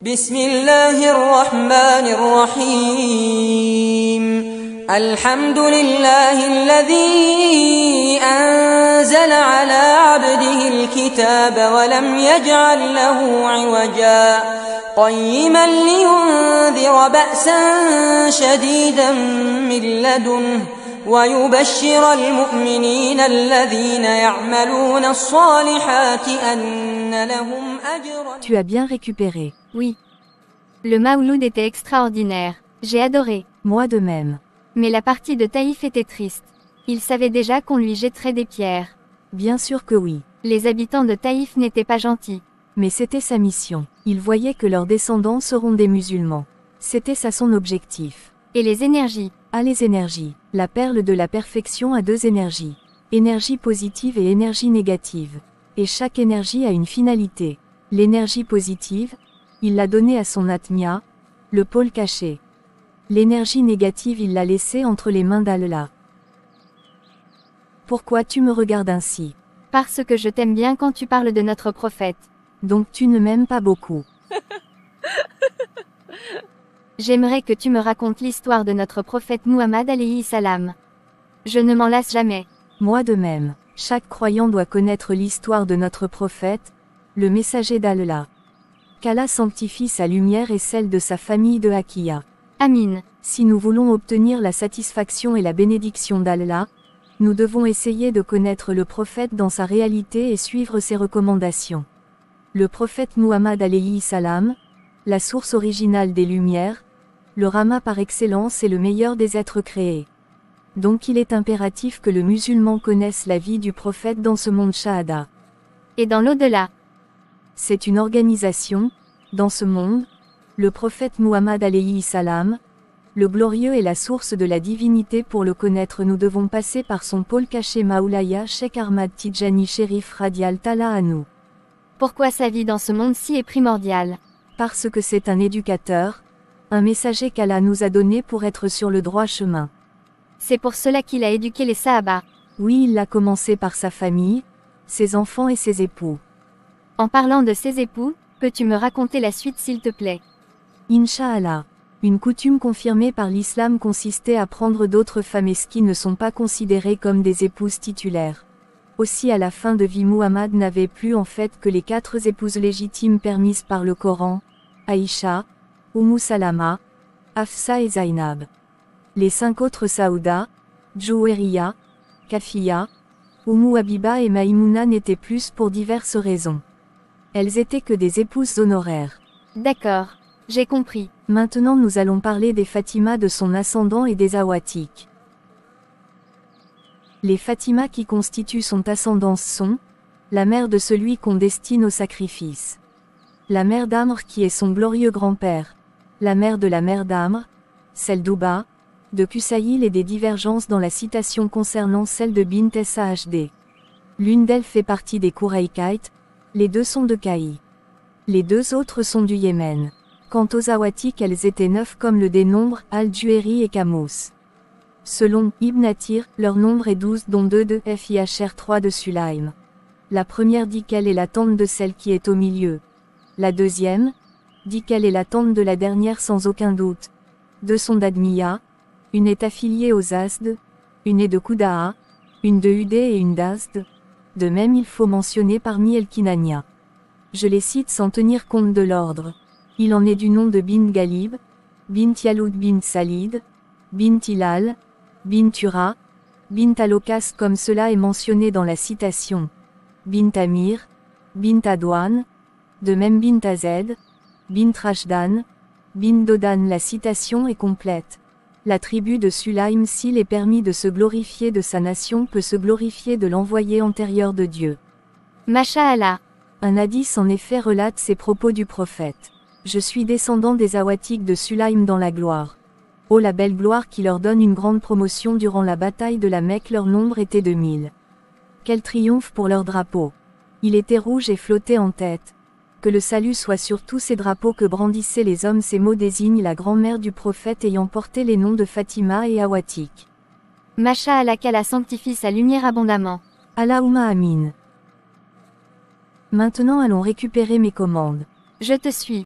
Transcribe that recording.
بسم الله الرحمن الرحيم الحمد لله الذي أنزل على عبده الكتاب ولم يجعل له عوجا قيما لينذر بأسا شديدا من لدنه ويبشر المؤمنين الذين يعملون الصالحات أن لهم أجرا. Tu as bien récupéré. Oui. Le Maouloud était extraordinaire. J'ai adoré. Moi de même. Mais la partie de Taïf était triste. Il savait déjà qu'on lui jetterait des pierres. Bien sûr que oui. Les habitants de Taïf n'étaient pas gentils. Mais c'était sa mission. Il voyait que leurs descendants seront des musulmans. C'était ça son objectif. Et les énergies. Ah, les énergies. La perle de la perfection a deux énergies. Énergie positive et énergie négative. Et chaque énergie a une finalité. L'énergie positive, il l'a donnée à son Atmia, le pôle caché. L'énergie négative il l'a laissée entre les mains d'Allah. Pourquoi tu me regardes ainsi? Parce que je t'aime bien quand tu parles de notre prophète. Donc tu ne m'aimes pas beaucoup. J'aimerais que tu me racontes l'histoire de notre prophète Muhammad alayhi salam. Je ne m'en lasse jamais. Moi de même. Chaque croyant doit connaître l'histoire de notre prophète, le messager d'Allah. Qu'Allah sanctifie sa lumière et celle de sa famille de Hakiya. Amin. Si nous voulons obtenir la satisfaction et la bénédiction d'Allah, nous devons essayer de connaître le prophète dans sa réalité et suivre ses recommandations. Le prophète Muhammad alayhi salam, la source originale des lumières, le Rama par excellence est le meilleur des êtres créés. Donc il est impératif que le musulman connaisse la vie du prophète dans ce monde Shahada. Et dans l'au-delà. C'est une organisation, dans ce monde, le prophète Muhammad alayhi salam, le glorieux est la source de la divinité. Pour le connaître nous devons passer par son pôle caché Maoulaya Cheikh Ahmad Tidjani Sherif Radial Tala Anou. Pourquoi sa vie dans ce monde-ci est primordiale? Parce que c'est un éducateur, un messager qu'Allah nous a donné pour être sur le droit chemin. C'est pour cela qu'il a éduqué les Sahaba. Oui, il l'a commencé par sa famille, ses enfants et ses époux. En parlant de ses époux, peux-tu me raconter la suite s'il te plaît? Inch'Allah. Une coutume confirmée par l'islam consistait à prendre d'autres femmes qui ne sont pas considérées comme des épouses titulaires. Aussi à la fin de vie Muhammad n'avait plus en fait que les 4 épouses légitimes permises par le Coran, Aïcha, Salama, Hafsa et Zainab. Les 5 autres Saouda, Jouhériya, Kafiya, Habiba et Maïmouna n'étaient plus pour diverses raisons. Elles étaient que des épouses honoraires. D'accord, j'ai compris. Maintenant nous allons parler des Fatima de son ascendant et des Awatiques. Les Fatima qui constituent son ascendance sont la mère de celui qu'on destine au sacrifice, la mère d'Amr qui est son glorieux grand-père, la mère de la mère d'Amr, celle d'Uba, de Qusayl et des divergences dans la citation concernant celle de Bint Sahd. L'une d'elles fait partie des Quraïkites, les 2 sont de Kaï. Les 2 autres sont du Yémen. Quant aux Awatiques elles étaient 9 comme le dénombre Al-Juheri et Kamos. Selon Ibn Athir, leur nombre est 12 dont 2 de Fihr 3 de Sulaym. La première dit qu'elle est la tante de celle qui est au milieu. La deuxième dit qu'elle est la tante de la dernière sans aucun doute. 2 sont d'Admiya, une est affiliée aux Azd, une est de Kouda'a, une de Hudé et une d'Azd. De même il faut mentionner parmi El-Kinania. Je les cite sans tenir compte de l'ordre. Il en est du nom de Bint Galib, Bint Yaloud Bint Salid, Bint Hilal, Bint Ura, Bint Alokas comme cela est mentionné dans la citation, Bint Amir, Bint Adwan, de même Bint Azed, Bint Rashdan, Bint Dodan. La citation est complète. La tribu de Sulaym s'il est permis de se glorifier de sa nation peut se glorifier de l'envoyé antérieur de Dieu. Masha'Allah. Un hadith en effet relate ces propos du prophète. Je suis descendant des Awatiques de Sulaym dans la gloire. Oh la belle gloire qui leur donne une grande promotion durant la bataille de la Mecque, leur nombre était 2000. Quel triomphe pour leur drapeau. Il était rouge et flottait en tête. Que le salut soit sur tous ces drapeaux que brandissaient les hommes. Ces mots désignent la grand-mère du prophète ayant porté les noms de Fatima et Awatik. Masha'Allah qu'Allah sanctifie sa lumière abondamment. Allahumma amin. Maintenant allons récupérer mes commandes. Je te suis.